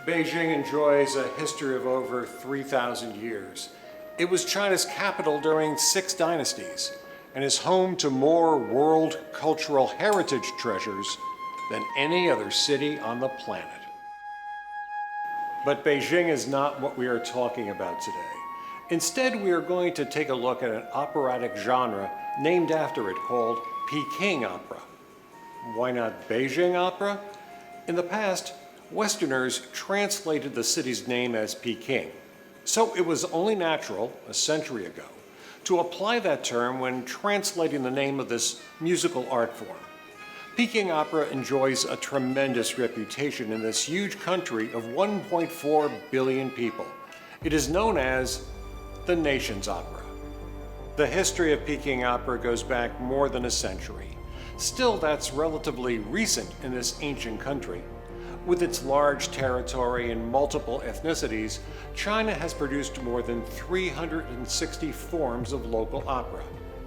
Beijing enjoys a history of over 3,000 years. It was China's capital during 6 dynasties and is home to more world cultural heritage treasures than any other city on the planet. But Beijing is not what we are talking about today. Instead, we are going to take a look at an operatic genre named after it called Peking opera. Why not Beijing opera? In the past, Westerners translated the city's name as Peking. So it was only natural, a century ago, to apply that term when translating the name of this musical art form. Peking opera enjoys a tremendous reputation in this huge country of 1.4 billion people. It is known as the nation's opera. The history of Peking opera goes back more than a century. Still, that's relatively recent in this ancient country. With its large territory and multiple ethnicities, China has produced more than 360 forms of local opera.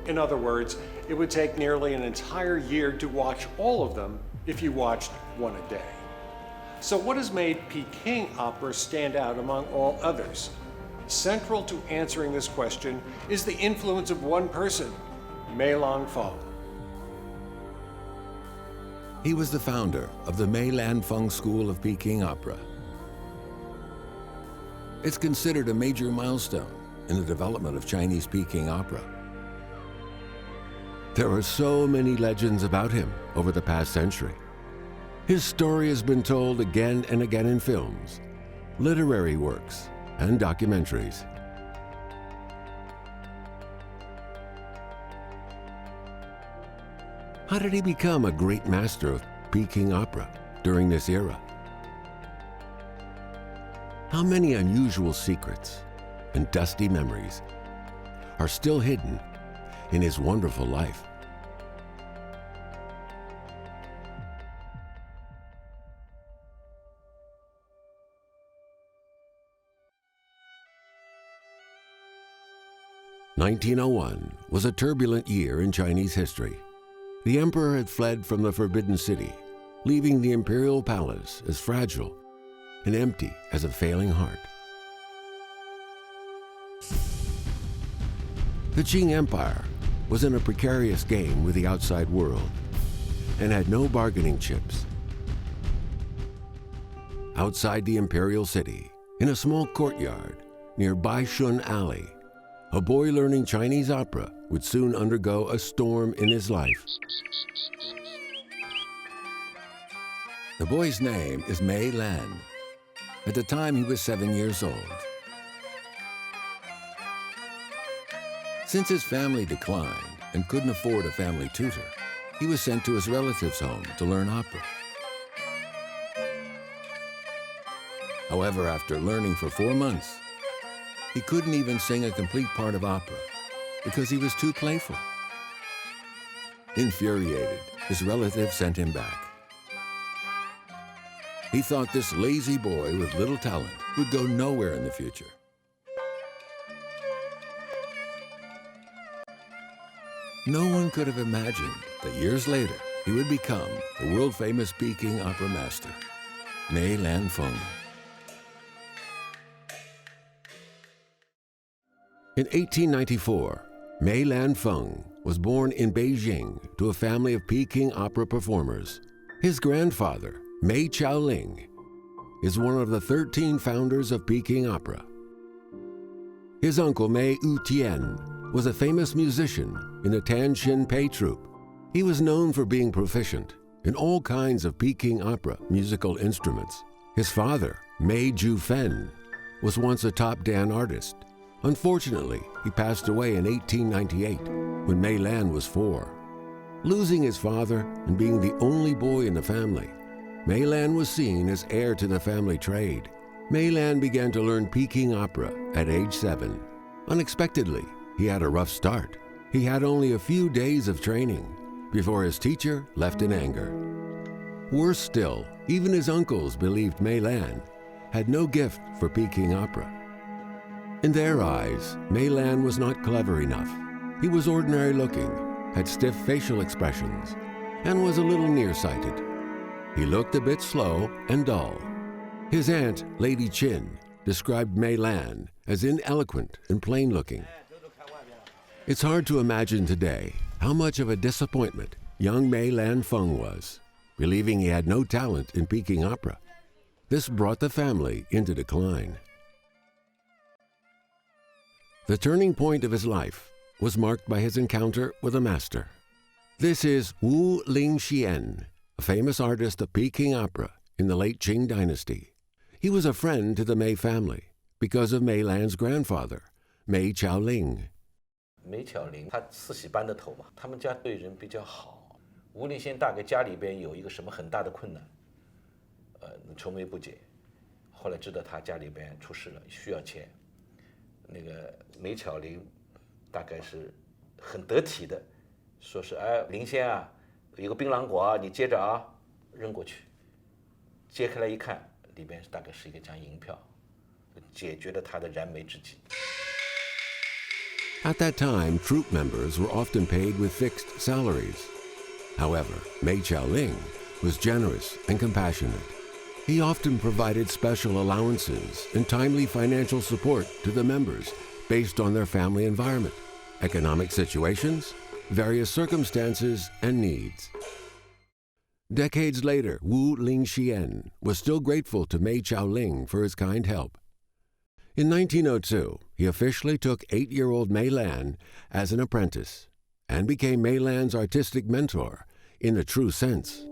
In other words, it would take nearly an entire year to watch all of them if you watched one a day. So what has made Peking opera stand out among all others? Central to answering this question is the influence of one person, Mei Lanfang. He was the founder of the Mei Lanfang School of Peking opera. It's considered a major milestone in the development of Chinese Peking opera. There are so many legends about him over the past century. His story has been told again and again in films, literary works, and documentaries. How did he become a great master of Peking opera during this era? How many unusual secrets and dusty memories are still hidden in his wonderful life? (1901) was a turbulent year in Chinese history. The emperor had fled from the Forbidden City, leaving the imperial palace as fragile and empty as a failing heart. The Qing Empire was in a precarious game with the outside world and had no bargaining chips. Outside the imperial city, in a small courtyard near Baishun Alley, a boy learning Chinese opera would soon undergo a storm in his life. The boy's name is Mei Lan. At the time, he was 7 years old. Since his family declined and couldn't afford a family tutor, he was sent to his relative's home to learn opera. However, after learning for 4 months, he couldn't even sing a complete part of opera because he was too playful. Infuriated, his relative sent him back. He thought this lazy boy with little talent would go nowhere in the future. No one could have imagined that years later he would become the world-famous Peking opera master, Mei Lanfang. In 1894, Mei Lanfang was born in Beijing to a family of Peking opera performers. His grandfather, Mei Chaoling, is one of the 13 founders of Peking opera. His uncle, Mei Utian, was a famous musician in the Tanxin Pei troupe. He was known for being proficient in all kinds of Peking opera musical instruments. His father, Mei Jufen, was once a top Dan artist. Unfortunately, he passed away in 1898 when Mei Lan was 4. Losing his father and being the only boy in the family, Mei Lan was seen as heir to the family trade. Mei Lan began to learn Peking opera at age 7. Unexpectedly, he had a rough start. He had only a few days of training before his teacher left in anger. Worse still, even his uncles believed Mei Lan had no gift for Peking opera. In their eyes, Mei Lan was not clever enough. He was ordinary looking, had stiff facial expressions, and was a little nearsighted. He looked a bit slow and dull. His aunt, Lady Qin, described Mei Lan as ineloquent and plain-looking. It's hard to imagine today how much of a disappointment young Mei Lanfang was, believing he had no talent in Peking opera. This brought the family into decline. The turning point of his life was marked by his encounter with a master. This is Wu Lingxian, a famous artist of Peking opera in the late Qing Dynasty. He was a friend to the Mei family because of Mei Lan's grandfather, Mei Ling. 梅巧玲，她四喜班的头嘛，他们家对人比较好。吴立先大概家里边有一个什么很大的困难，愁眉不解。后来知道他家里边出事了，需要钱。那个梅巧玲大概是很得体的，说是哎，林先啊，有个槟榔果啊，你接着啊，扔过去。揭开来一看，里边大概是一张银票，解决了他的燃眉之急。 At that time, troop members were often paid with fixed salaries. However, Mei Ling was generous and compassionate. He often provided special allowances and timely financial support to the members based on their family environment, economic situations, various circumstances, and needs. Decades later, Wu Lingxian was still grateful to Mei Ling for his kind help. In 1902, he officially took 8-year-old Mei Lan as an apprentice and became Mei Lan's artistic mentor in the true sense.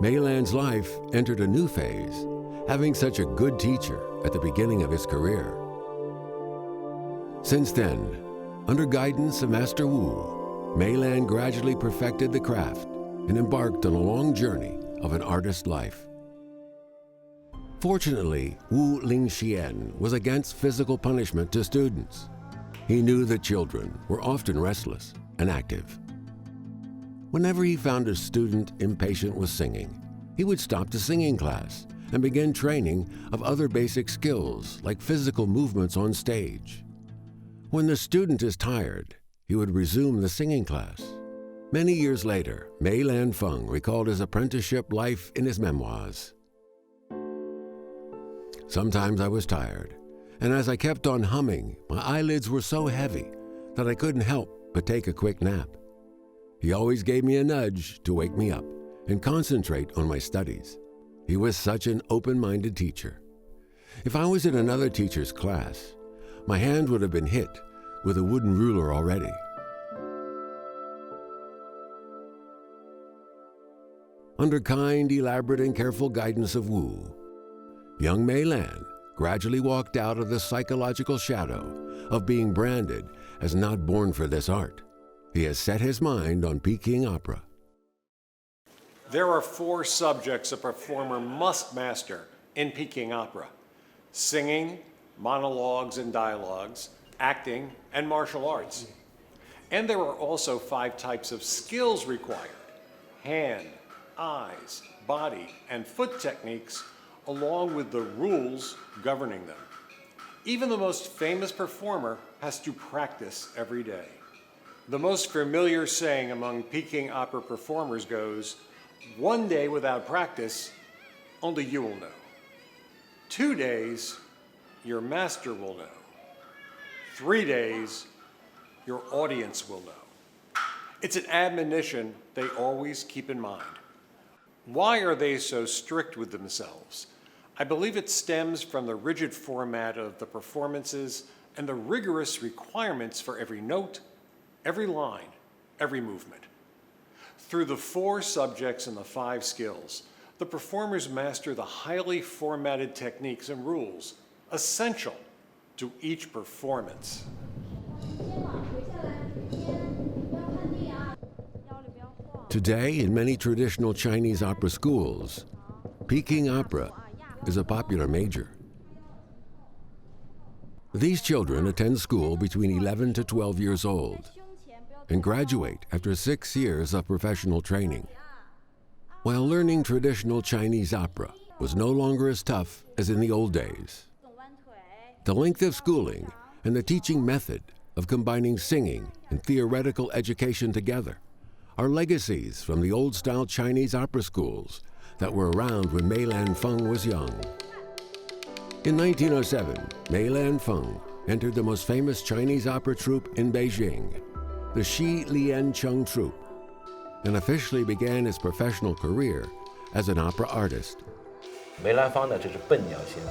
Mei Lan's life entered a new phase, having such a good teacher at the beginning of his career. Since then, under guidance of Master Wu, Mei Lan gradually perfected the craft and embarked on a long journey of an artist's life. Fortunately, Wu Lingxian was against physical punishment to students. He knew that children were often restless and active. Whenever he found a student impatient with singing, he would stop the singing class and begin training of other basic skills like physical movements on stage. When the student is tired, he would resume the singing class. Many years later, Mei Lanfang recalled his apprenticeship life in his memoirs. Sometimes I was tired, and as I kept on humming, my eyelids were so heavy that I couldn't help but take a quick nap. He always gave me a nudge to wake me up and concentrate on my studies. He was such an open-minded teacher. If I was in another teacher's class, my hand would have been hit with a wooden ruler already. Under kind, elaborate, and careful guidance of Wu, young Mei Lan gradually walked out of the psychological shadow of being branded as not born for this art. He has set his mind on Peking opera. There are 4 subjects a performer must master in Peking opera: singing, monologues and dialogues, acting, and martial arts. And there are also 5 types of skills required: hand, eyes, body, and foot techniques, along with the rules governing them. Even the most famous performer has to practice every day. The most familiar saying among Peking opera performers goes, "One day without practice, only you will know. 2 days, your master will know. 3 days, your audience will know." It's an admonition they always keep in mind. Why are they so strict with themselves? I believe it stems from the rigid format of the performances and the rigorous requirements for every note, every line, every movement. Through the 4 subjects and the 5 skills, the performers master the highly formatted techniques and rules essential to each performance. Today, in many traditional Chinese opera schools, Peking opera is a popular major. These children attend school between 11 to 12 years old and graduate after 6 years of professional training. While learning traditional Chinese opera was no longer as tough as in the old days, the length of schooling and the teaching method of combining singing and theoretical education together are legacies from the old-style Chinese opera schools that were around when Mei Lanfang was young. In 1907, Mei Lanfang entered the most famous Chinese opera troupe in Beijing, the Xi Liancheng Troupe, and officially began his professional career as an opera artist. 梅兰芳呢，这是笨鸟先飞，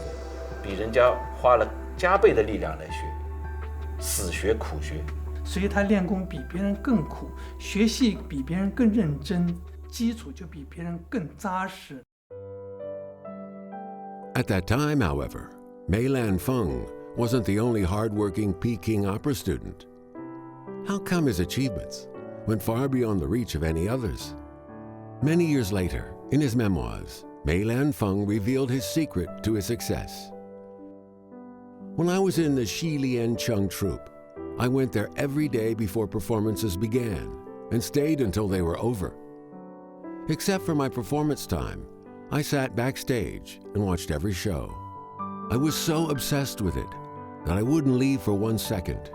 比人家花了加倍的力量来学，死学苦学。所以他练功比别人更苦，学习比别人更认真，基础就比别人更扎实。At that time, however, Mei Lanfang wasn't the only hard-working Peking opera student. How come his achievements went far beyond the reach of any others? Many years later, in his memoirs, Mei Lanfang revealed his secret to his success. When I was in the Xi Liancheng troupe, I went there every day before performances began and stayed until they were over. Except for my performance time, I sat backstage and watched every show. I was so obsessed with it that I wouldn't leave for 1 second.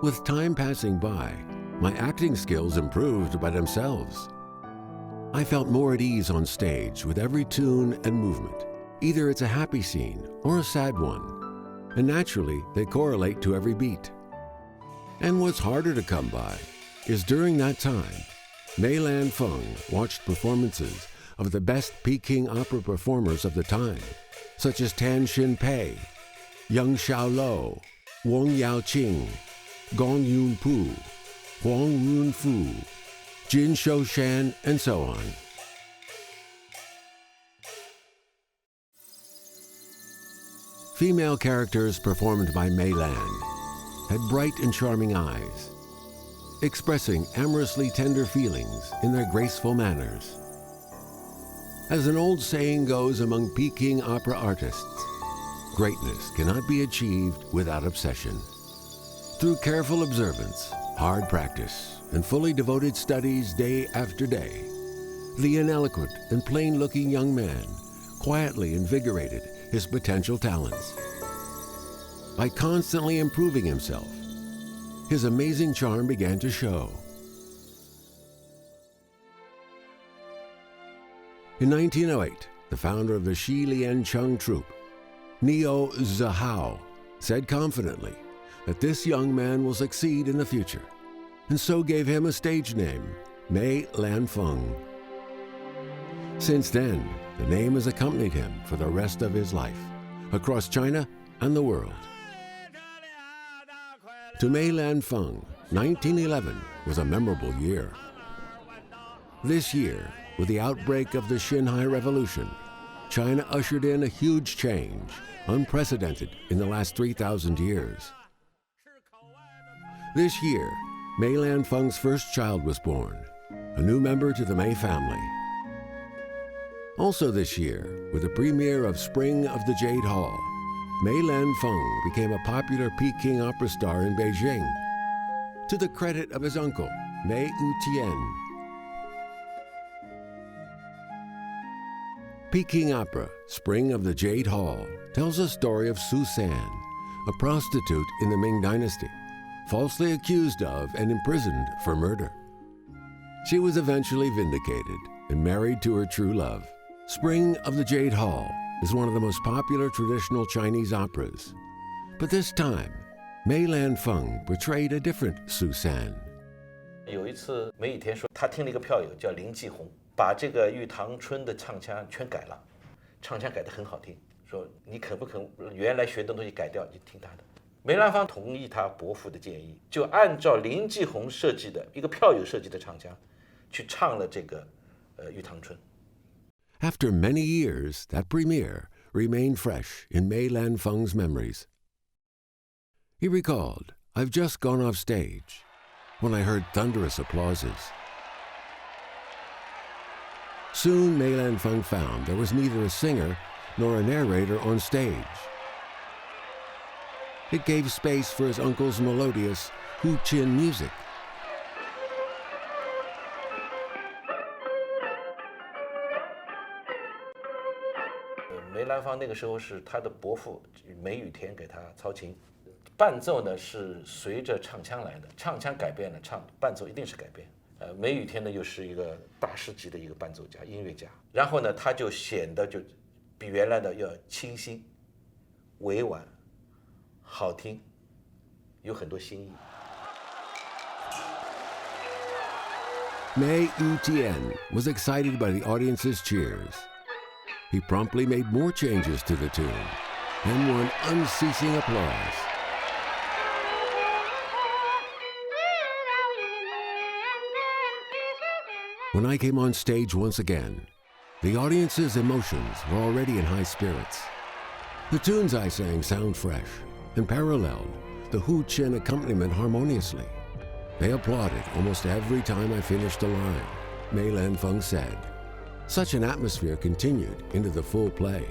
With time passing by, my acting skills improved by themselves. I felt more at ease on stage with every tune and movement. Either it's a happy scene or a sad one, and naturally they correlate to every beat. And what's harder to come by is during that time, Mei Lanfang watched performances of the best Peking opera performers of the time, such as Tan Shin-pei, Yang Xiaolo, Wang Yaoqing, Gong Yunpu, Huang Runfu, Jin Shoushan, and so on. Female characters performed by Mei Lan had bright and charming eyes, expressing amorously tender feelings in their graceful manners. As an old saying goes among Peking opera artists, greatness cannot be achieved without obsession. Through careful observance, hard practice, and fully devoted studies day after day, the ineloquent and plain-looking young man quietly invigorated his potential talents. By constantly improving himself, his amazing charm began to show. In 1908, the founder of the Xi Liancheng troupe, Niu Zihao, said confidently that this young man will succeed in the future, and so gave him a stage name, Mei Lanfang. Since then, the name has accompanied him for the rest of his life, across China and the world. To Mei Lanfang, 1911 was a memorable year. This year, with the outbreak of the Shanghai Revolution, China ushered in a huge change, unprecedented in the last 3,000 years. This year, Mei Lanfang's first child was born, a new member to the Mei family. Also this year, with the premiere of Spring of the Jade Hall, Mei Lanfang became a popular Peking opera star in Beijing, to the credit of his uncle, Mei Wutian. Peking opera, Spring of the Jade Hall, tells a story of Su San, a prostitute in the Ming Dynasty, falsely accused of and imprisoned for murder. She was eventually vindicated and married to her true love. Spring of the Jade Hall is one of the most popular traditional Chinese operas. But this time, Mei Lanfang portrayed a different Su San. 有一次，梅雨田说他听了一个票友叫林继红，把这个《玉堂春》的唱腔全改了，唱腔改得很好听。说你肯不肯原来学的东西改掉，你听他的。梅兰芳同意他伯父的建议，就按照林继红设计的一个票友设计的唱腔，去唱了这个《玉堂春》。After many years, that premiere remained fresh in Mei Lanfang's memories. He recalled, "I've just gone off stage when I heard thunderous applauses." Soon Mei Lanfang found there was neither a singer nor a narrator on stage. It gave space for his uncle's melodious Hu Qin music. 梅兰芳那个时候是他的伯父梅雨田给他操琴，伴奏呢是随着唱腔来的，唱腔改变了，伴奏一定是改变。梅雨天呢又是一个大师级的一个伴奏家、音乐家，然后呢，他就显得就比原来的要清新、委婉、好听，有很多新意。Mei Tian was excited by the audience's cheers. He promptly made more changes to the tune and won unceasing applause. When I came on stage once again, the audience's emotions were already in high spirits. The tunes I sang sound fresh and paralleled the Hu Qin accompaniment harmoniously. They applauded almost every time I finished a line, Mei Lanfang said. Such an atmosphere continued into the full play.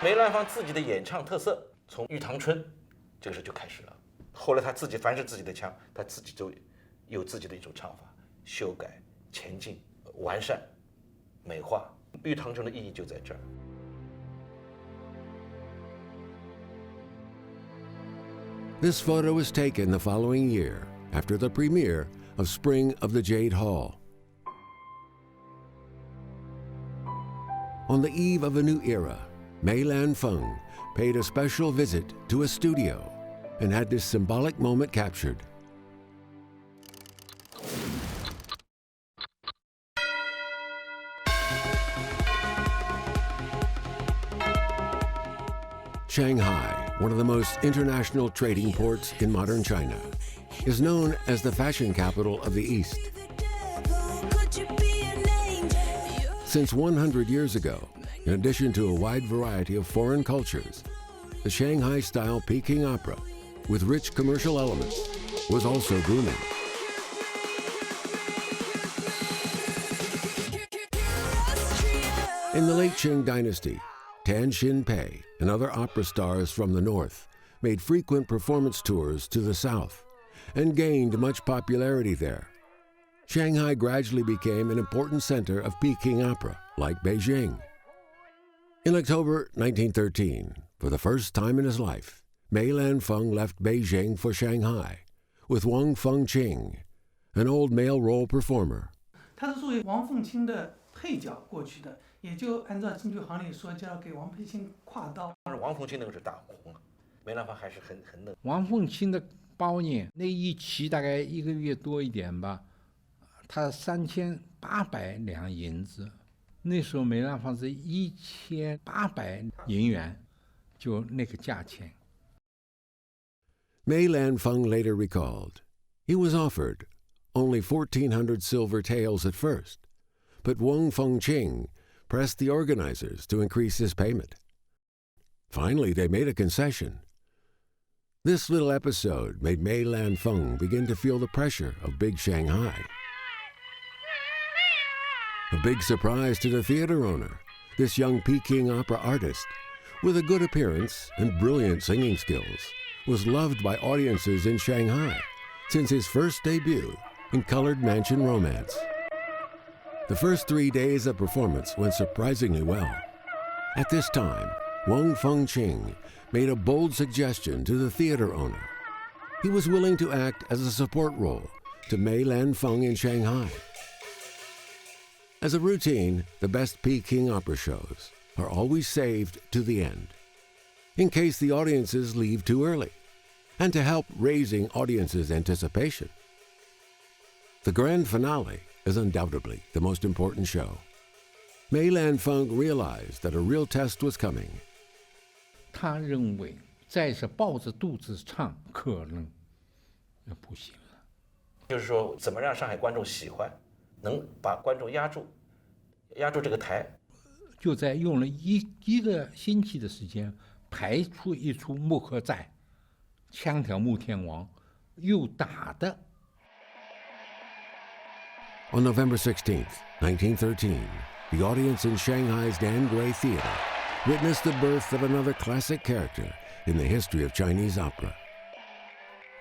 梅兰芳自己的演唱特色，从《玉堂春》这个时候就开始了。后来他自己凡是自己的腔，他自己就有自己的一种唱法，修改、前进、完善、美化。《玉堂春》的意义就在这儿。This photo was taken the following year after the premiere of Spring of the Jade Hall. On the eve of a new era, Mei Lanfang paid a special visit to a studio and had this symbolic moment captured. Shanghai, one of the most international trading ports in modern China, is known as the fashion capital of the East. Since 100 years ago, in addition to a wide variety of foreign cultures, the Shanghai-style Peking opera, with rich commercial elements, was also booming. In the late Qing Dynasty, Tan Pei and other opera stars from the north made frequent performance tours to the south and gained much popularity there. Shanghai gradually became an important center of Peking opera, like Beijing. In October 1913, for the first time in his life, Mei Lanfang left Beijing for Shanghai with Wang Fengqing, an old male role performer. 他是作为王凤卿的配角过去的，也就按照京剧行里说，就要给王佩卿挎刀。当时王凤卿那个是大红啊，梅兰芳还是很嫩。王凤卿的包年那一期大概1个月多一点吧，他3800两银子，那时候梅兰芳是1800银元，就那个价钱。Mei Lanfang later recalled, he was offered only 1,400 silver taels at first, but Wang Fengqing pressed the organizers to increase his payment. Finally, they made a concession. This little episode made Mei Lanfang begin to feel the pressure of big Shanghai. A big surprise to the theater owner, this young Peking opera artist, with a good appearance and brilliant singing skills, was loved by audiences in Shanghai since his first debut in Colored Mansion Romance. The first 3 days of performance went surprisingly well. At this time, Wang Fengqing made a bold suggestion to the theater owner. He was willing to act as a support role to Mei Lanfang in Shanghai. As a routine, the best Peking opera shows are always saved to the end, in case the audiences leave too early, and to help raising audiences' anticipation. The grand finale is undoubtedly the most important show. Mei Lanfang realized that a real test was coming. 他认为再是抱着肚子唱可能不行了。就是说，怎么让上海观众喜欢，能把观众压住这个台。就在用了一个星期的时间，排出一出木刻寨，枪挑木天王，又打的。On November 16th, 1913, the audience in Shanghai's Dan Gray Theater witnessed the birth of another classic character in the history of Chinese opera.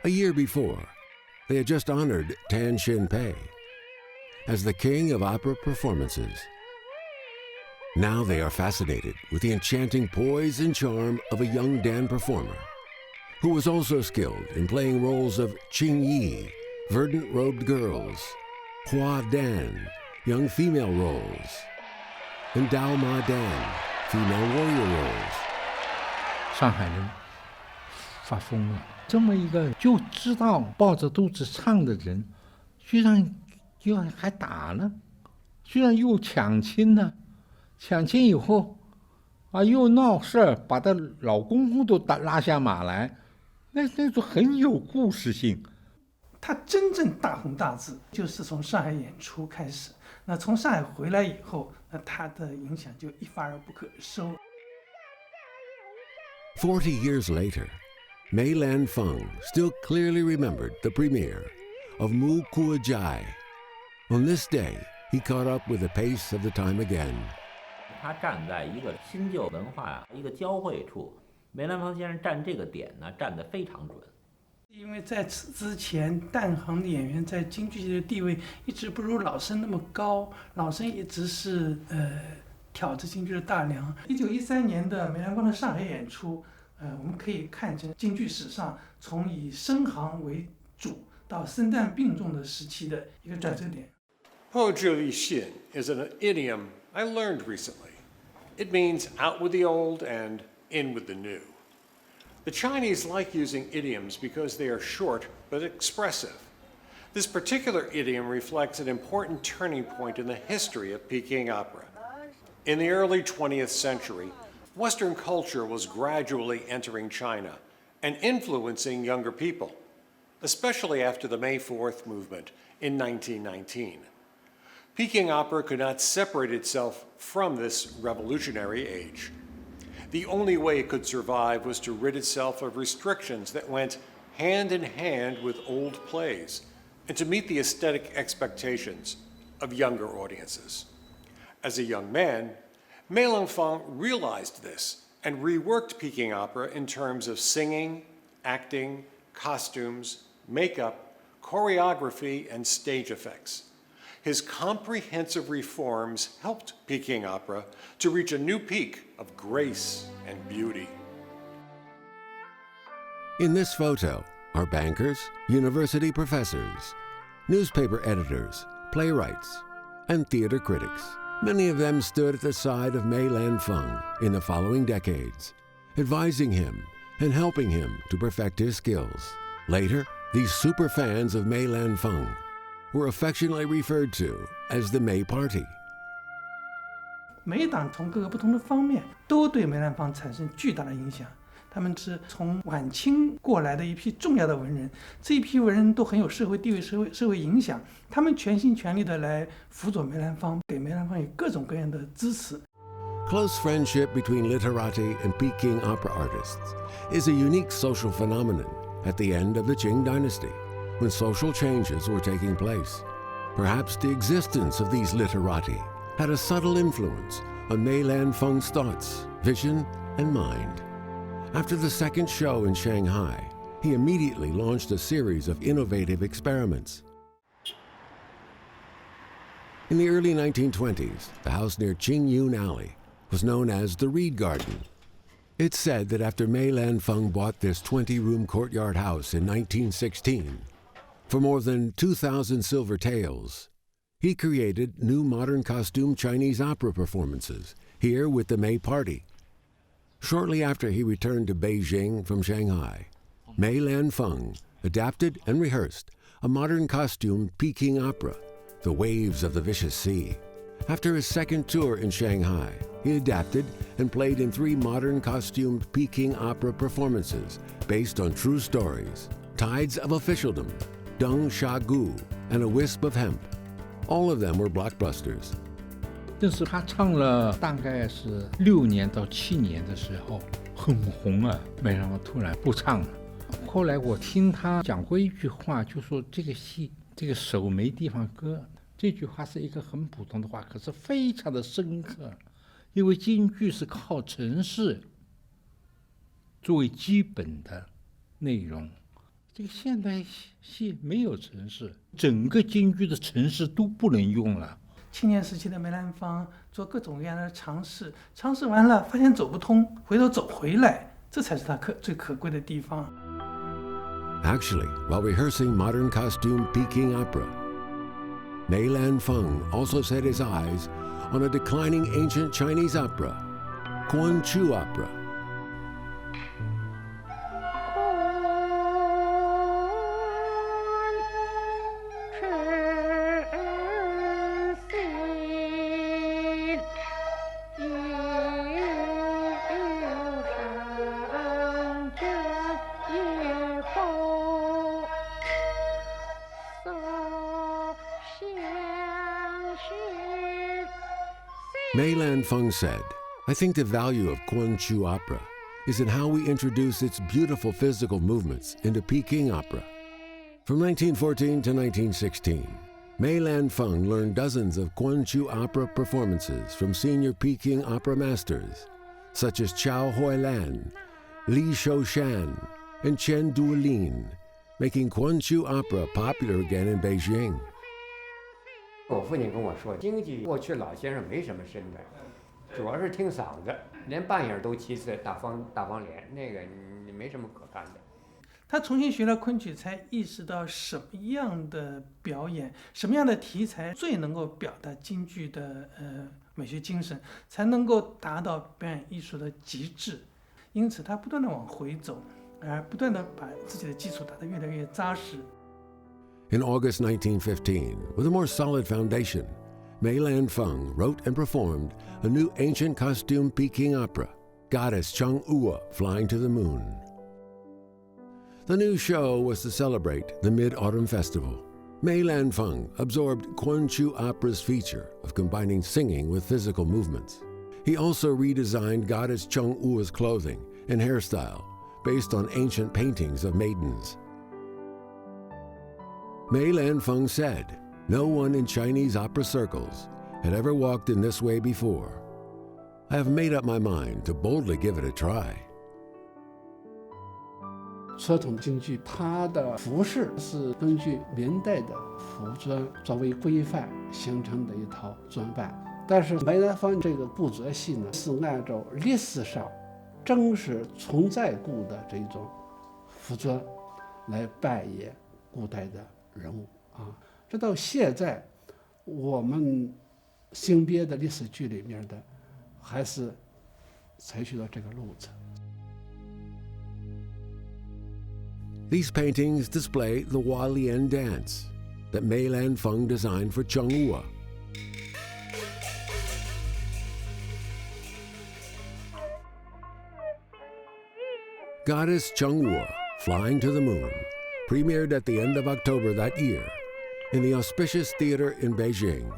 A year before, they had just honored Tan Pei as the king of opera performances. Now they are fascinated with the enchanting poise and charm of a young Dan performer, who was also skilled in playing roles of Qing verdant-robed girls, Hua Dan, young female roles, and Dao Ma Dan, female warrior roles. 上海人发疯了，这么一个就知道抱着肚子唱的人，居然还打了，居然又抢亲了，抢亲以后又闹事儿，把她老公公都拉下马来，那种很有故事性。他真正大红大紫就是从上海演出开始，那从上海回来以后，那他的影响就一发而不可收。40 years later, Mei Lanfang still clearly remembered the premiere of Mu Kuo-jai. On this day, he caught up with the pace of the time again. 他站在一个新旧文化一个交汇处，梅兰芳先生站这个点呢，站得非常准。因为在此之前，旦行的演员在京剧界的地位一直不如老生那么高，老生一直是挑着京剧的大梁。1913年的梅兰芳的上海演出，我们可以看成京剧史上从以生行为主到生旦并重的时期的一个转折点。Po Li Xin is an idiom I learned recently. It means out with the old and in with the new. The Chinese like using idioms because they are short but expressive. This particular idiom reflects an important turning point in the history of Peking opera. In the early 20th century, Western culture was gradually entering China and influencing younger people, especially after the May 4th movement in 1919. Peking opera could not separate itself from this revolutionary age. The only way it could survive was to rid itself of restrictions that went hand in hand with old plays and to meet the aesthetic expectations of younger audiences. As a young man, Mei Lanfang realized this and reworked Peking opera in terms of singing, acting, costumes, makeup, choreography, and stage effects. His comprehensive reforms helped Peking opera to reach a new peak of grace and beauty. In this photo are bankers, university professors, newspaper editors, playwrights, and theater critics. Many of them stood at the side of Mei Lanfang in the following decades, advising him and helping him to perfect his skills. Later, these super fans of Mei Lanfang were affectionately referred to as the Mei Party. 每党从各个不同的方面都对梅兰芳产生巨大的影响。他们是从晚清过来的一批重要的文人，这一批文人都很有社会地位、社会影响，他们全心全力的来辅佐梅兰芳，给梅兰芳以各种各样的支持。Close friendship between literati and Peking opera artists is a unique social phenomenon at the end of the Qing Dynasty, when social changes were taking place. Perhaps the existence of these literati had a subtle influence on Mei Lanfang's thoughts, vision, and mind. After the second show in Shanghai, he immediately launched a series of innovative experiments. In the early 1920s, the house near Qingyun Alley was known as the Reed Garden. It's said that after Mei Lanfang bought this 20-room courtyard house in 1916, for more than 2,000 silver taels, he created new modern costume Chinese opera performances here with the Mei Party. Shortly after he returned to Beijing from Shanghai, Mei Lanfang adapted and rehearsed a modern costume Peking opera, The Waves of the Vicious Sea. After his second tour in Shanghai, he adapted and played in 3 modern costumed Peking opera performances based on true stories, Tides of Officialdom, Deng Sha Gu, and A Wisp of Hemp. All of them were blockbusters. 但是他唱了大概是6年到7年的时候，很红啊，梅兰芳突然不唱了。后来我听他讲过一句话，就说这个戏这个手没地方搁。这句话是一个很普通的话，可是非常的深刻，因为京剧是靠程式作为基本的内容。这个现代戏没有程式，整个京剧的程式都不能用了。青年时期的梅兰芳做各种各样的尝试，尝试完了发现走不通，回头走回来，这才是他最可贵的地方。actually while rehearsing modern costume Peking opera. Mei Lanfang also set his eyes on a declining ancient Chinese opera, Guanchu opera. Mei Lanfang said, "I think the value of Guanchu opera is in how we introduce its beautiful physical movements into Peking opera." From 1914 to 1916, Mei Lanfang learned dozens of Guanchu opera performances from senior Peking opera masters such as Chao Huilan, Li Shoushan, and Chen Duolin, making Guanchu opera popular again in Beijing. 我父亲跟我说，京剧过去老先生没什么身段，主要是听嗓子，连扮演都其次，大方脸，那个你没什么可干的。他重新学了昆曲，才意识到什么样的表演、什么样的题材最能够表达京剧的美学精神，才能够达到表演艺术的极致。因此，他不断的往回走，而不断的把自己的基础打得越来越扎实。In August 1915, with a more solid foundation, Mei Lanfang wrote and performed a new ancient costume Peking opera, Goddess Chang'e Flying to the Moon. The new show was to celebrate the Mid-Autumn Festival. Mei Lanfang absorbed Guanchu opera's feature of combining singing with physical movements. He also redesigned Goddess Chang'e's clothing and hairstyle based on ancient paintings of maidens. Mei Lanfang said, "No one in Chinese opera circles had ever walked in this way before. I have made up my mind to boldly give it a try." 传统京剧它的服饰是根据明代的服装作为规范形成的一套装扮，但是梅兰芳这个古着戏呢，是按照历史上真实存在过的这种服装来扮演古代的人物啊。直到现在，我们新编的历史剧里面的，还是采取了这个路子。These paintings display the Hualian dance that Mei Lanfang designed for Chang'e. Goddess Chang'e, Flying to the Moon, premiered at the end of October that year in the Auspicious Theater in Beijing.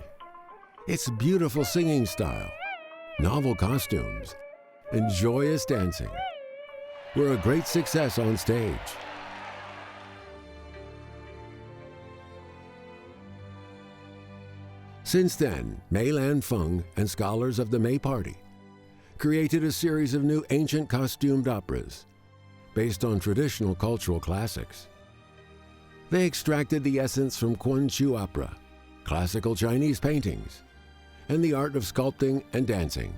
Its beautiful singing style, novel costumes, and joyous dancing were a great success on stage. Since then, Mei Lanfang and scholars of the Mei Party created a series of new ancient costumed operas based on traditional cultural classics. They extracted the essence from Guanchu opera, classical Chinese paintings, and the art of sculpting and dancing.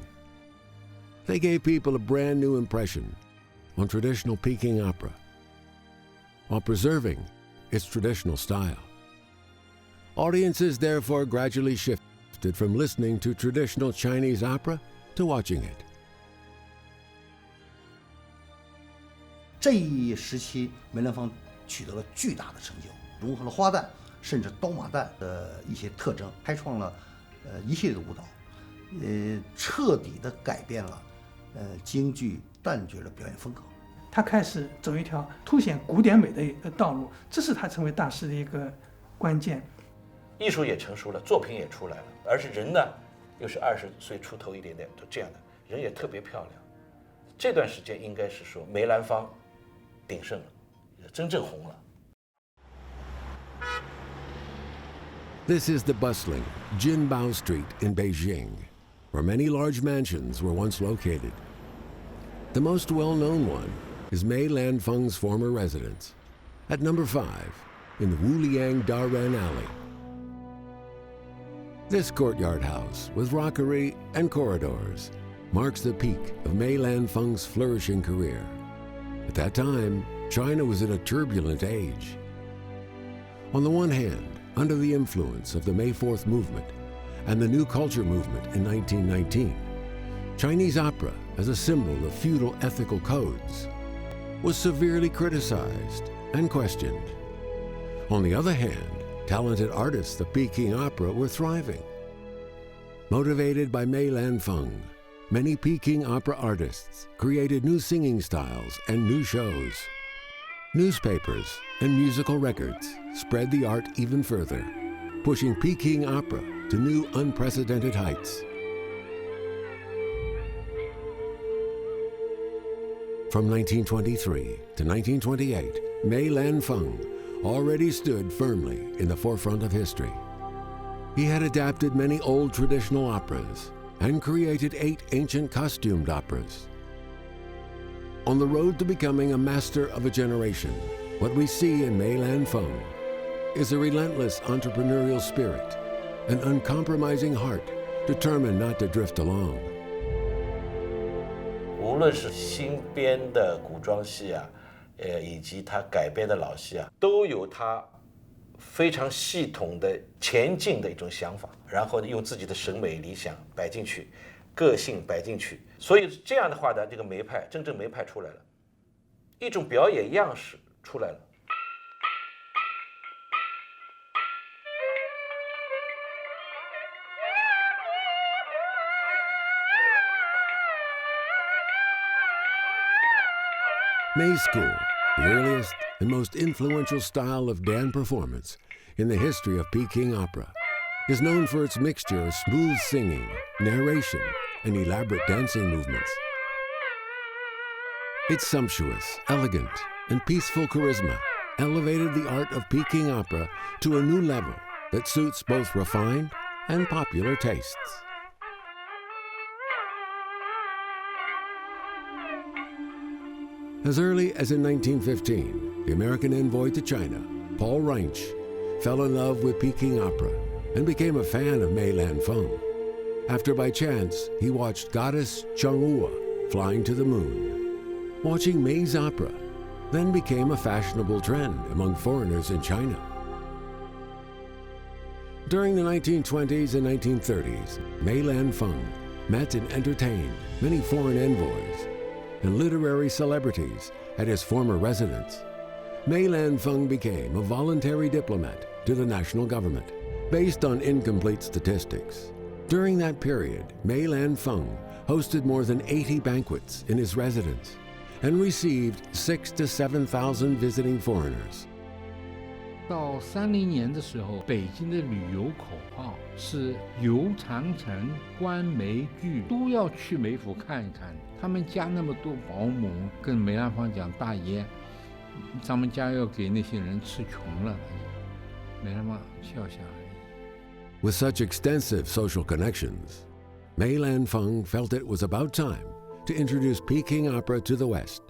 They gave people a brand new impression on traditional Peking opera, while preserving its traditional style. Audiences therefore gradually shifted from listening to traditional Chinese opera to watching it. 这一时期，梅兰芳取得了巨大的成就，融合了花旦甚至刀马旦的一些特征，开创了一系列的舞蹈，彻底的改变了京剧旦角的表演风格。他开始走一条凸显古典美的一个道路，这是他成为大师的一个关键。艺术也成熟了，作品也出来了，而是人呢，又是20岁出头一点点，就这样的人也特别漂亮。这段时间应该是说梅兰芳鼎盛了，真正红了。This is the bustling Jinbao Street in Beijing, where many large mansions were once located. The most well-known one is Mei Lanfang's former residence, at number 5 in the Wuliang Daren Alley. This courtyard house, with rockery and corridors, marks the peak of Mei Lanfang's flourishing career. At that time, China was in a turbulent age. On the one hand, under the influence of the May 4th movement and the New Culture movement in 1919, Chinese opera, as a symbol of feudal ethical codes, was severely criticized and questioned. On the other hand, talented artists of Peking opera were thriving. Motivated by Mei Lanfang, many Peking opera artists created new singing styles and new shows. Newspapers and musical records spread the art even further, pushing Peking opera to new unprecedented heights. From 1923 to 1928, Mei Lanfang already stood firmly in the forefront of history. He had adapted many old traditional operas and created 8 ancient costumed operas. On the road to becoming a master of a generation, what we see in Mei Lanfang is a relentless entrepreneurial spirit, an uncompromising heart, determined not to drift along. 无论是新编的古装戏啊，以及他改编的老戏啊，都有他非常系统的前进的一种想法，然后用自己的审美理想摆进去，个性摆进去，所以这样的话呢，这个梅派真正梅派出来了，一种表演样式出来了。Mei School, the earliest and most influential style of Dan performance in the history of Peking opera, is known for its mixture of smooth singing, narration, and elaborate dancing movements. Its sumptuous, elegant, and peaceful charisma elevated the art of Peking opera to a new level that suits both refined and popular tastes. As early as in 1915, the American envoy to China, Paul Reinsch, fell in love with Peking opera and became a fan of Mei Lanfang, after by chance he watched goddess Chang'e flying to the moon. Watching Mei's opera then became a fashionable trend among foreigners in China. During the 1920s and 1930s, Mei Lanfang met and entertained many foreign envoys and literary celebrities at his former residence. Mei Lanfang became a voluntary diplomat to the national government. Based on incomplete statistics, during that period, Mei Lanfang hosted more than 80 banquets in his residence and received 6,000 to 7,000 visiting foreigners. 到30年的时候，北京的旅游口号是游长城、观梅剧，都要去梅府看一看。他们家那么多保姆，跟梅兰芳讲：“大爷，咱们家要给那些人吃穷了。”梅兰芳笑笑而已。 With such extensive social connections, Mei Lanfang felt it was about time to introduce Peking opera to the West.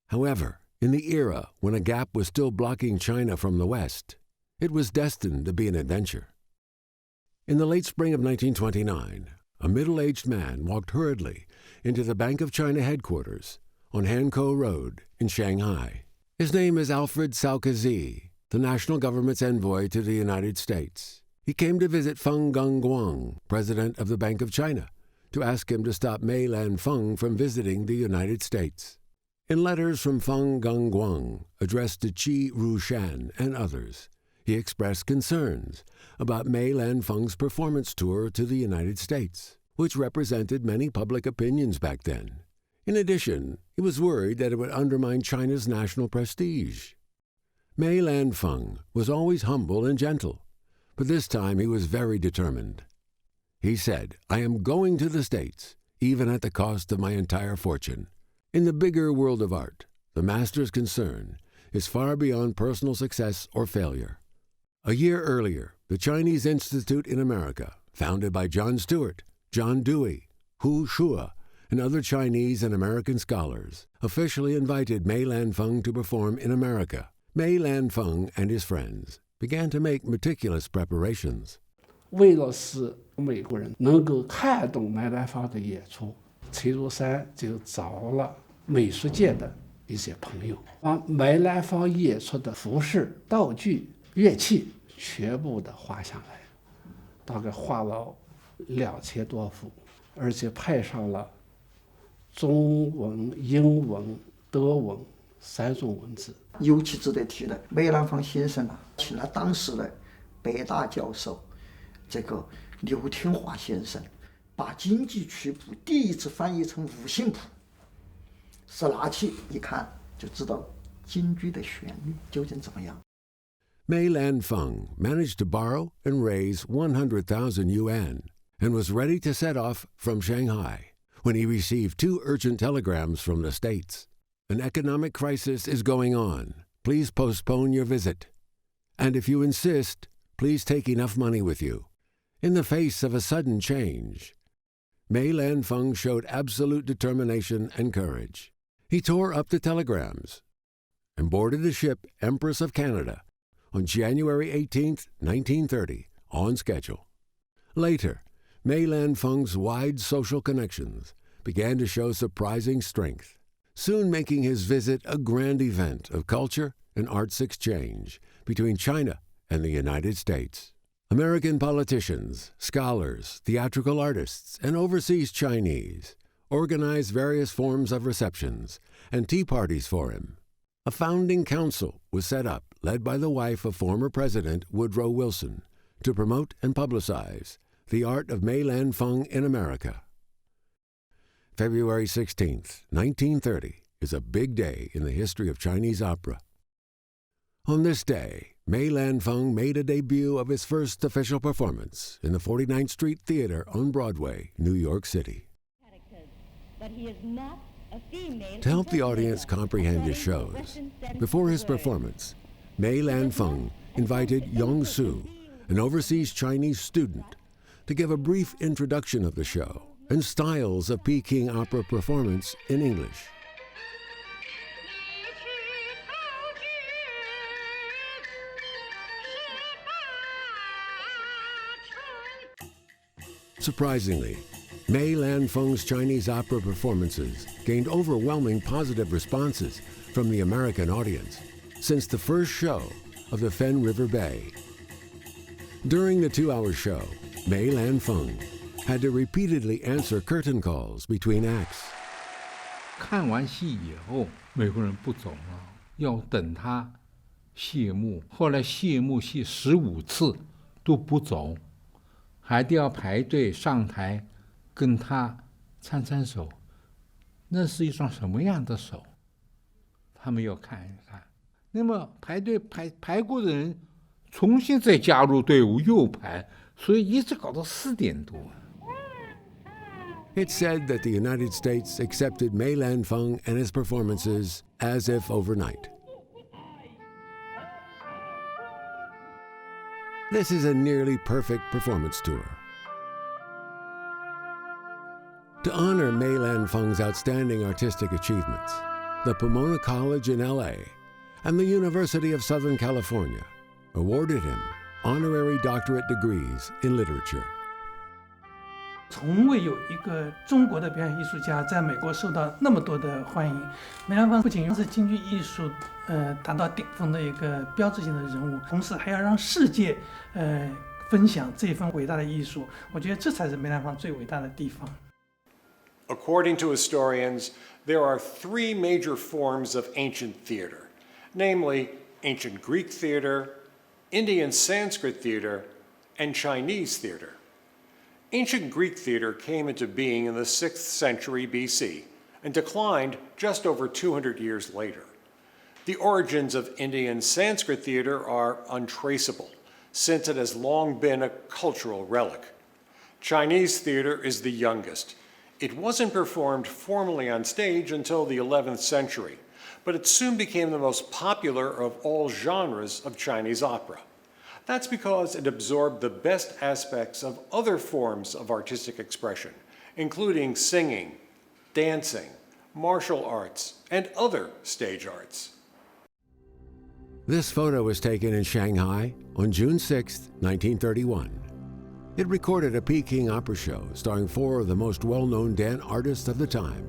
However, in the era when a gap was still blocking China from the West, it was destined to be an adventure. In the late spring of 1929, a middle-aged man walked hurriedly into the Bank of China headquarters on Hankou Road in Shanghai. His name is Alfred Saukazi, the national government's envoy to the United States. He came to visit Feng Gongguang, president of the Bank of China, to ask him to stop Mei Lanfang from visiting the United States. In letters from Feng Gongguang, addressed to Qi Rushan and others, he expressed concerns about Mei Lanfang's performance tour to the United States, which represented many public opinions back then. In addition, he was worried that it would undermine China's national prestige. Mei Lanfang was always humble and gentle, but this time he was very determined. He said, "I am going to the States, even at the cost of my entire fortune." In the bigger world of art, the master's concern is far beyond personal success or failure. A year earlier, the Chinese Institute in America, founded by John Stewart, John Dewey, Hu Shua, and other Chinese and American scholars, officially invited Mei Lanfang to perform in America. Mei Lanfang and his friends began to make meticulous preparations. 为了使美国人能够看懂梅兰芳的演出，陈如山就找了美术界的一些朋友，把梅兰芳演出的服饰、道具、乐器全部的画下来，大概画了2000多幅，而且配上了中文、英文、德文3种文字。尤其值得提的，梅兰芳先生啊，请了当时的北大教授这个刘廷华先生，把京剧曲谱第一次翻译成五线谱，是拿去一看就知道京剧的旋律究竟怎么样。Mei Lanfang managed to borrow and raise 100,000 yuan and was ready to set off from Shanghai when he received 2 urgent telegrams from the States. An economic crisis is going on. Please postpone your visit. And if you insist, please take enough money with you. In the face of a sudden change, Mei Lanfang showed absolute determination and courage. He tore up the telegrams and boarded the ship Empress of Canada on January 18, 1930, on schedule. Later, Mei Lanfang's wide social connections began to show surprising strength, soon making his visit a grand event of culture and arts exchange between China and the United States. American politicians, scholars, theatrical artists, and overseas Chinese organized various forms of receptions and tea parties for him. A founding council was set up, led by the wife of former President Woodrow Wilson, to promote and publicize the art of Mei Lanfang in America. February 16th, 1930, is a big day in the history of Chinese opera. On this day, Mei Lanfang made a debut of his first official performance in the 49th Street Theater on Broadway, New York City. To help the audience comprehend his shows, before his performance, Mei Lanfang invited Yong Su, an overseas Chinese student, to give a brief introduction of the show and styles of Peking opera performance in English. Surprisingly, Mei Lanfang's Chinese opera performances gained overwhelming positive responses from the American audience since the first show of the Fen River Bay. During the 2-hour show, Mei Lanfang had to repeatedly answer curtain calls between acts. 看完戏以后，美国人不走了，要等他谢幕。后来谢幕戏15次都不走，还得要排队上台跟他参手。那是一双什么样的手？他们要看一看。那么排队排过的人重新再加入队伍又排，所以一直搞到4点多。It's said that the United States accepted Mei Lanfang and his performances as if overnight. This is a nearly perfect performance tour. To honor Mei Lanfang's outstanding artistic achievements, the Pomona College in LA and the University of Southern California awarded him honorary doctorate degrees in literature. 从未有一个中国的表演艺术家在美国受到那么多的欢迎。梅兰芳不仅是京剧艺术达到顶峰的一个标志性的人物，同时还要让世界分享这份伟大的艺术。我觉得这才是梅兰芳最伟大的地方。According to historians, there are 3 major forms of ancient theater, namely ancient Greek theater, Indian Sanskrit theater, and Chinese theater. Ancient Greek theater came into being in the 6th century BC and declined just over 200 years later. The origins of Indian Sanskrit theater are untraceable, since it has long been a cultural relic. Chinese theater is the youngest. It wasn't performed formally on stage until the 11th century, but it soon became the most popular of all genres of Chinese opera. That's because it absorbed the best aspects of other forms of artistic expression, including singing, dancing, martial arts, and other stage arts. This photo was taken in Shanghai on June 6, 1931. It recorded a Peking opera show starring 4 of the most well-known dance artists of the time.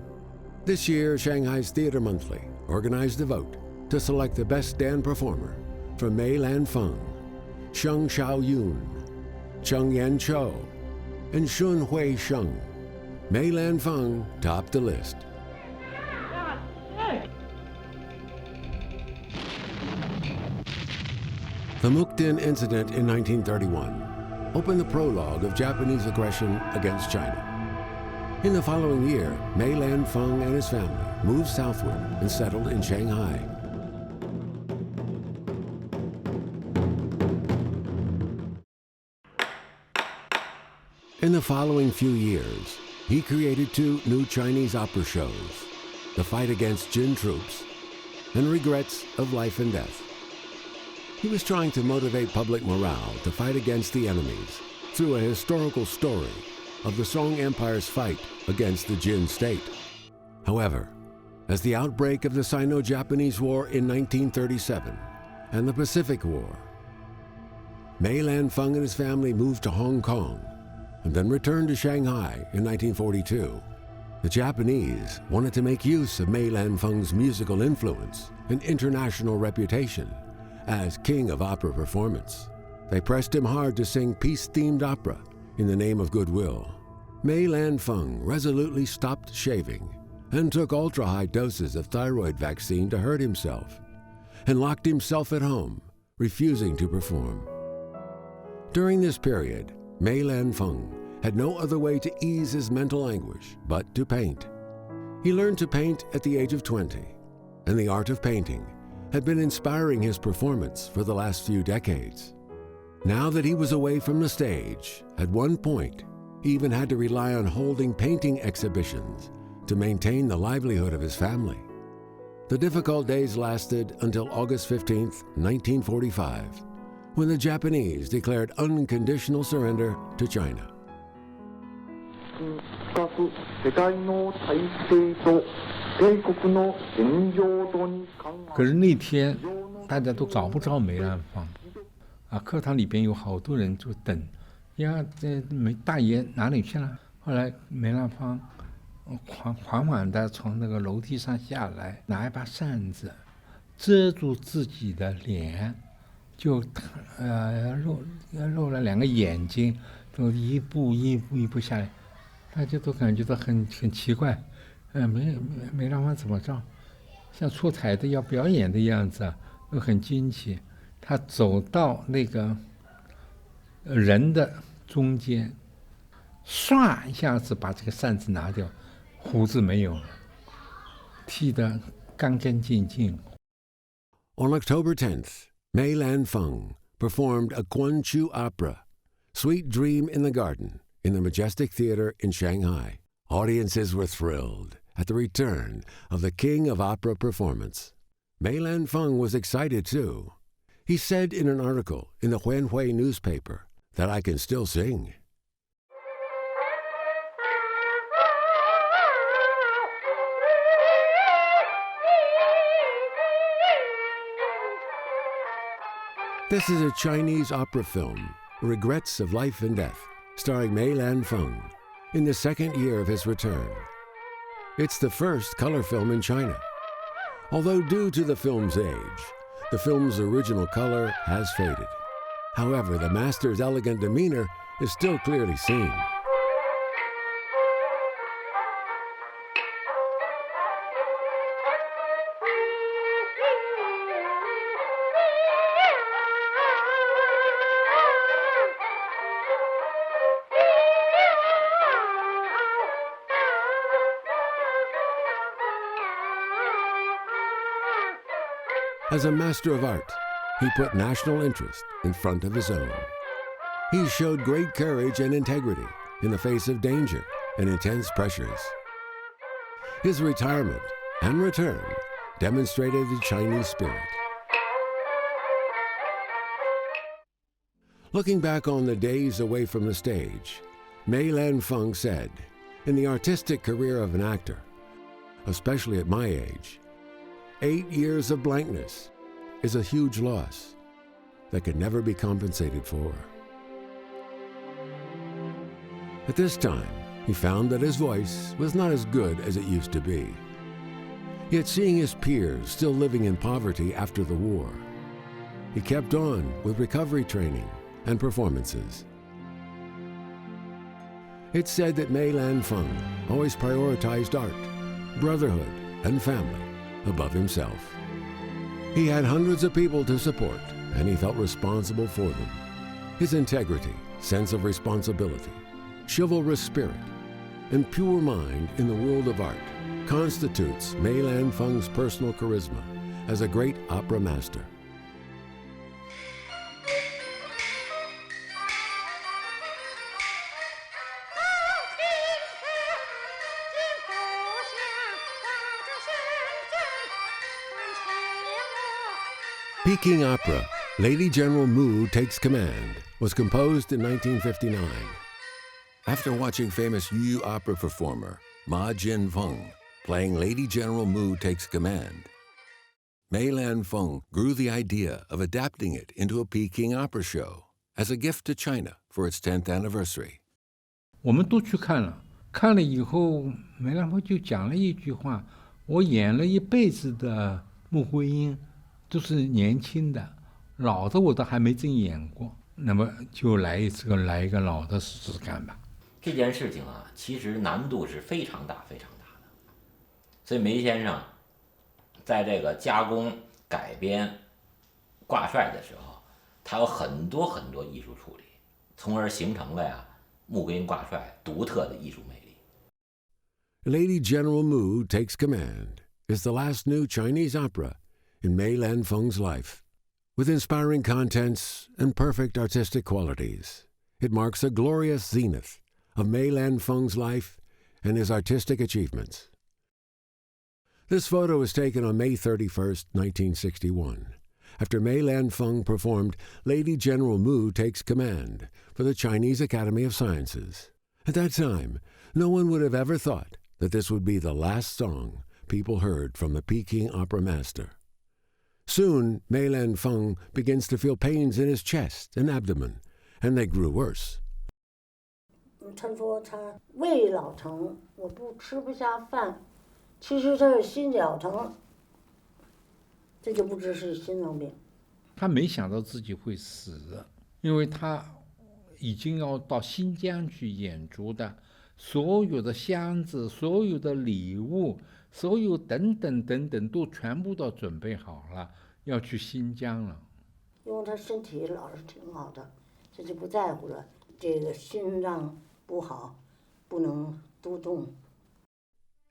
This year, Shanghai's Theater Monthly, organized a vote to select the best stand performer from Mei Lanfang, Sheng Xiaoyun, Cheng Yanchou, and Shun Hui Sheng. Mei Lanfang topped the list. The Mukden incident in 1931 opened the prologue of Japanese aggression against China. In the following year, Mei Lanfang and his family moved southward and settled in Shanghai. In the following few years, he created 2 new Chinese opera shows, The Fight Against Jin Troops and Regrets of Life and Death. He was trying to motivate public morale to fight against the enemies through a historical story of the Song Empire's fight against the Jin state. However, as the outbreak of the Sino-Japanese War in 1937 and the Pacific War, Mei Lanfang and his family moved to Hong Kong and then returned to Shanghai in 1942. The Japanese wanted to make use of Mei Lanfang's musical influence and international reputation as king of opera performance. They pressed him hard to sing peace-themed opera in the name of goodwill. Mei Lanfang resolutely stopped shaving and took ultra-high doses of thyroid vaccine to hurt himself, and locked himself at home, refusing to perform. During this period, Mei Lanfang had no other way to ease his mental anguish but to paint. He learned to paint at the age of 20, and the art of painting had been inspiring his performance for the last few decades. Now that he was away from the stage, at one point, he even had to rely on holding painting exhibitions to maintain the livelihood of his family. The difficult days lasted until August 15, 1945, when the Japanese declared unconditional surrender to China. 可是那天大家都找不着梅兰芳，课堂里边有好多人就等，呀，这大爷哪里去了？后来梅兰芳缓缓地从那个楼梯上下来，拿一把扇子遮住自己的脸，就露了2个眼睛，都一步下来，大家都感觉到很奇怪，梅兰芳怎么着？像出彩的要表演的样子啊，都很惊奇。他走到那个人的中间，唰一下子把这个扇子拿掉，胡子没有了，剃得干干净净。On October 10th, Mei Lanfang performed a Guanchu opera, Sweet Dream in the Garden, in the Majestic Theater in Shanghai. Audiences were thrilled at the return of the King of Opera performance. Mei Lanfang was excited too. He said in an article in the Huanhui newspaper that I can still sing. This is a Chinese opera film, Regrets of Life and Death, starring Mei Lanfang, in the second year of his return. It's the first color film in China. Although due to the film's age, the film's original color has faded. However, the master's elegant demeanor is still clearly seen. As a master of art, he put national interest in front of his own. He showed great courage and integrity in the face of danger and intense pressures. His retirement and return demonstrated the Chinese spirit. Looking back on the days away from the stage, Mei Lanfang said, in the artistic career of an actor, especially at my age, 8 years of blankness is a huge loss that can never be compensated for. At this time, he found that his voice was not as good as it used to be. Yet seeing his peers still living in poverty after the war, he kept on with recovery training and performances. It's said that Mei Lanfang always prioritized art, brotherhood, and family above himself. He had hundreds of people to support, and he felt responsible for them. His integrity, sense of responsibility, chivalrous spirit, and pure mind in the world of art constitutes Mei Lanfang's personal charisma as a great opera master. Peking opera, Lady General Mu Takes Command, was composed in 1959. After watching famous Yu opera performer Ma Jinfeng playing Lady General Mu Takes Command, Mei Lanfang grew the idea of adapting it into a Peking opera show as a gift to China for its 10th anniversary. 我们都去看了，看了以后，梅兰芳就讲了一句话：我演了一辈子的穆桂英，都是年轻的，老的我都还没真演过，那么就来一个老的试试看吧。这件事情啊，其实难度是非常大非常大的，所以梅先生在这个加工、改编、挂帅的时候，他有很多很多艺术处理，从而形成了穆桂英挂帅独特的艺术魅力。Lady General Mu Takes Command is the last new Chinese opera in Mei Lanfang's life. With inspiring contents and perfect artistic qualities, it marks a glorious zenith of Mei Lanfang's life and his artistic achievements. This photo was taken on May 31st, 1961, after Mei Lanfang performed Lady General Mu Takes Command for the Chinese Academy of Sciences. At that time, no one would have ever thought that this would be the last song people heard from the Peking opera master. Soon, Mei Lanfang begins to feel pains in his chest and abdomen, and they grew worse. 他说他胃老疼，我吃不下饭，其实他是心绞疼，这就不知是心脏病。他没想到自己会死，因为他已经要到新疆去演出的，所有的箱子、所有的礼物、所有等等等等都全部都准备好了，要去新疆了。因为他身体老是挺好的，这就不在乎了。这个心脏不好，不能多动。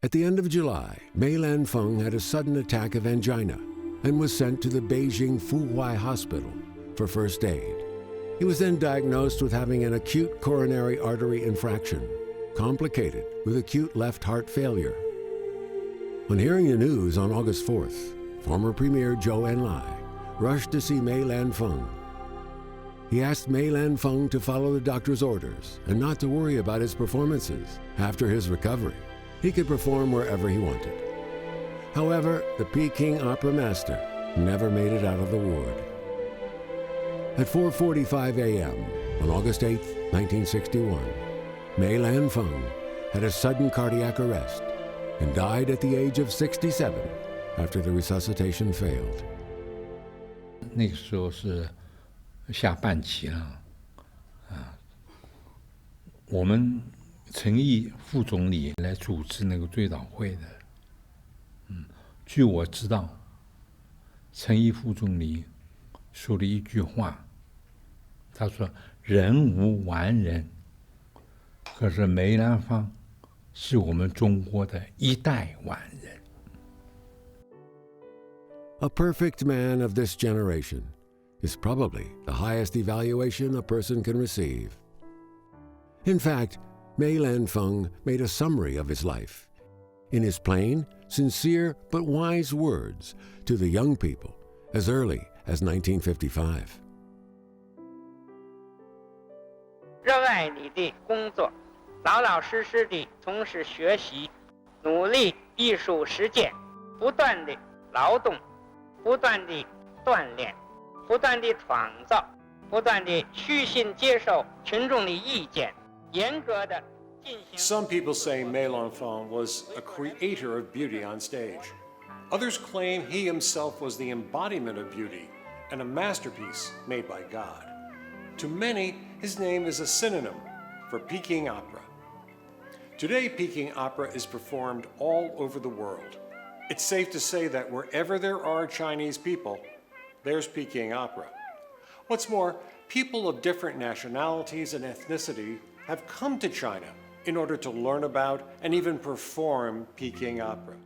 At the end of July, Mei Lanfang had a sudden attack of angina and was sent to the Beijing Fuhuai Hospital for first aid. He was then diagnosed with having an acute coronary artery infraction, complicated with acute left heart failure. On hearing the news on August 4th, former Premier Zhou Enlai rushed to see Mei Lanfang. He asked Mei Lanfang to follow the doctor's orders and not to worry about his performances. After his recovery, he could perform wherever he wanted. However, the Peking opera master never made it out of the ward. At 4:45 a.m. on August 8, 1961, Mei Lanfang had a sudden cardiac arrest and died at the age of 67 after the resuscitation failed. 那个时候是下半旗了，我们陈毅副总理来主持那个追悼会的。据我知道，陈毅副总理说了一句话，他说：“人无完人，可是梅兰芳是我们中国的一代完人。” A perfect man of this generation is probably the highest evaluation a person can receive. In fact, Mei Lanfang made a summary of his life in his plain, sincere, but wise words to the young people as early as 1955. 热爱你的工作，老老实实地从事学习，努力艺术实践，不断地劳动，不断地锻炼，不断地创造，不断地虚心接受群众的意见，严格地进行。 Some people say Mei Lanfang was a creator of beauty on stage. Others claim he himself was the embodiment of beauty and a masterpiece made by God. To many, his name is a synonym for Peking opera. Today, Peking opera is performed all over the world. It's safe to say that wherever there are Chinese people, there's Peking opera. What's more, people of different nationalities and ethnicity have come to China in order to learn about and even perform Peking opera.